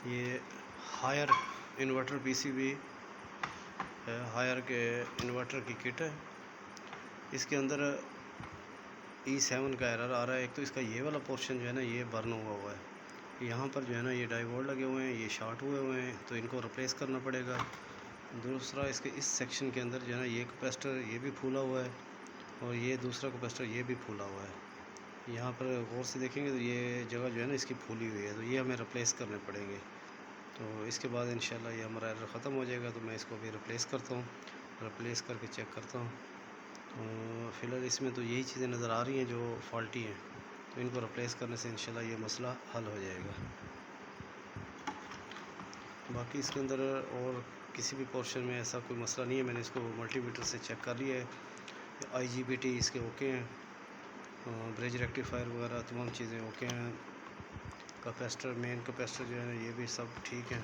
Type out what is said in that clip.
ये higher inverter PCB है, higher के इन्वर्टर की किट है। इसके अंदर E7 का एरर आ रहा है। एक तो इसका ये वाला पोर्शन जो है ना ये बर्न हुआ है, यहाँ पर जो है ना ये डाइवोल्ट लगे हुए हैं, ये शॉर्ट हुए हैं, तो इनको रिप्लेस करना पड़ेगा। दूसरा इसके इस सेक्शन के अंदर जो है ना ये कैपेसिटर ये भी फूला हुआ है और ये दूसरा कैपेसिटर ये भी फूला हुआ है। यहाँ पर गौर से देखेंगे तो ये जगह जो है ना इसकी फूली हुई है, तो ये हमें रिप्लेस करने पड़ेंगे। तो इसके बाद इंशाल्लाह ये हमारा एरर ख़त्म हो जाएगा। तो मैं इसको भी रिप्लेस करता हूँ, रिप्लेस करके चेक करता हूँ। तो फ़िलहाल इसमें तो यही चीज़ें नज़र आ रही हैं जो फॉल्टी हैं, तो इनको रिप्लेस करने से इंशाल्लाह ये मसला हल हो जाएगा। बाकी इसके अंदर और किसी भी पोर्शन में ऐसा कोई मसला नहीं है। मैंने इसको मल्टीमीटर से चेक कर लिया है, IGBT इसके ओके हैं, ब्रिज रेक्टिफायर वगैरह तमाम चीज़ें ओके हैं। कैपेसिटर मेन कैपेसिटर जो है ना ये भी सब ठीक है।